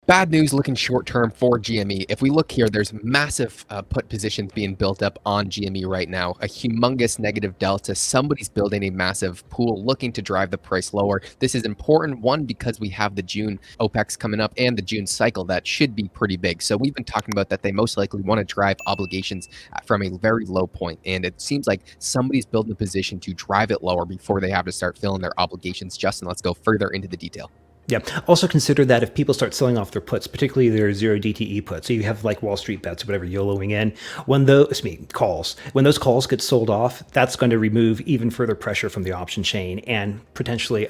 Bad news looking short term for GME. If we look here, there's massive put positions being built up on GME right now. A humongous negative delta. Somebody's building a massive pool looking to drive the price lower. This is important, one, because we have the June OPEX coming up and the June cycle that should be pretty big. So we've been talking about that they most likely want to drive obligations from a very low point. And it seems like somebody's building a position to drive it lower before they have to start filling their obligations. Justin, let's go further into the detail. Yeah. Also consider that if people start selling off their puts, particularly their zero DTE puts, so you have like Wall Street bets or whatever YOLOing in, when those calls, when those calls get sold off, that's going to remove even further pressure from the option chain and potentially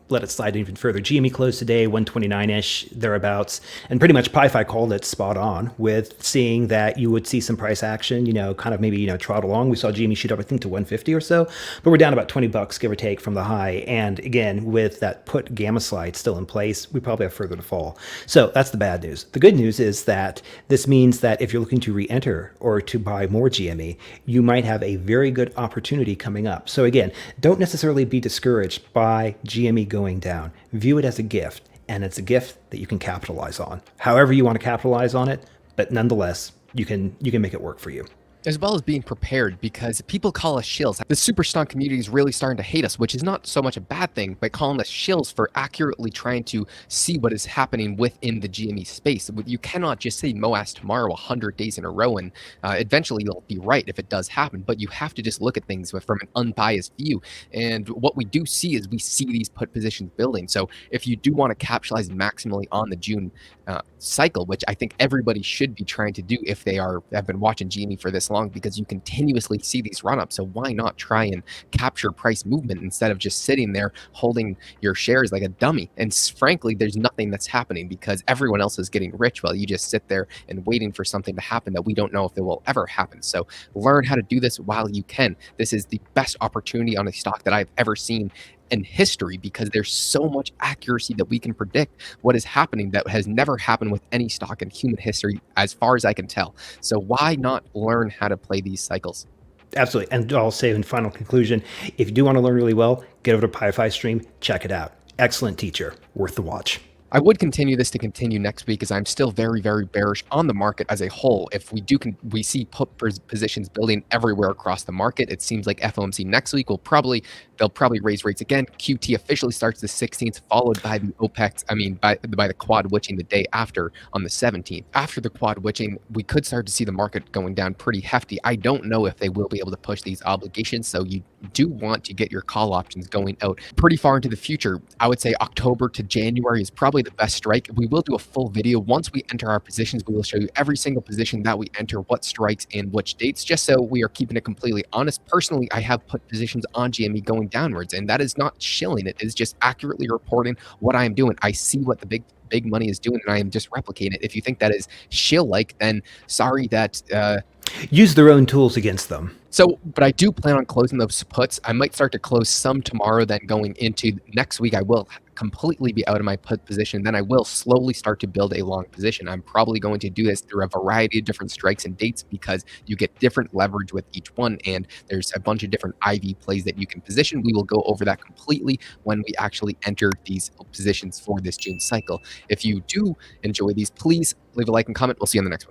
let it slide even further. GME closed today 129-ish thereabouts, and pretty much PiFi called it spot on with seeing that you would see some price action, kind of maybe trot along. We saw GME shoot up I think to 150 or so, but we're down about $20 give or take from the high. And again, with that put gamma slide still in place, we probably have further to fall. So that's the bad news. The good news is that this means that if you're looking to re-enter or to buy more GME, you might have a very good opportunity coming up. So again, don't necessarily be discouraged by GME going down. View it as a gift, and it's a gift that you can capitalize on. However you want to capitalize on it, but nonetheless, you can make it work for you. As well as being prepared, because people call us shills. The super stock community is really starting to hate us, which is not so much a bad thing, but calling us shills for accurately trying to see what is happening within the GME space. You cannot just say MOAS tomorrow 100 days in a row, and eventually you'll be right if it does happen, but you have to just look at things from an unbiased view. And what we do see is we see these put positions building. So if you do want to capitalize maximally on the June cycle, which I think everybody should be trying to do if they have been watching GME for this long, because you continuously see these run-ups. So why not try and capture price movement instead of just sitting there holding your shares like a dummy? And frankly, there's nothing that's happening because everyone else is getting rich while you just sit there and waiting for something to happen that we don't know if it will ever happen. So learn how to do this while you can. This is the best opportunity on a stock that I've ever seen in history, because there's so much accuracy that we can predict what is happening that has never happened with any stock in human history as far as I can tell. So why not learn how to play these cycles? Absolutely. And I'll say in final conclusion, if you do want to learn really well, get over to PiFi stream, check it out. Excellent teacher, worth the watch. I would continue this to continue next week, as I'm still very, very bearish on the market as a whole. If we see put positions building everywhere across the market, it seems like FOMC next week they'll probably raise rates again. QT officially starts the 16th, followed by the OPEX. By the quad witching the day after on the 17th. After the quad witching, we could start to see the market going down pretty hefty. I don't know if they will be able to push these obligations, so you do want to get your call options going out pretty far into the future. I would say October to January is probably the best strike. We will do a full video once we enter our positions. We will show you every single position that we enter, what strikes and which dates, just so we are keeping it completely honest. Personally, I have put positions on GME going downwards, and that is not shilling. It is just accurately reporting what I am doing. I see what the big money is doing, and I am just replicating it. If you think that is shill-like, then sorry that use their own tools against them. So, but I do plan on closing those puts. I might start to close some tomorrow, then going into next week, I will completely be out of my put position. Then I will slowly start to build a long position. I'm probably going to do this through a variety of different strikes and dates, because you get different leverage with each one, and there's a bunch of different IV plays that you can position. We will go over that completely when we actually enter these positions for this June cycle. If you do enjoy these, please leave a like and comment. We'll see you on the next one.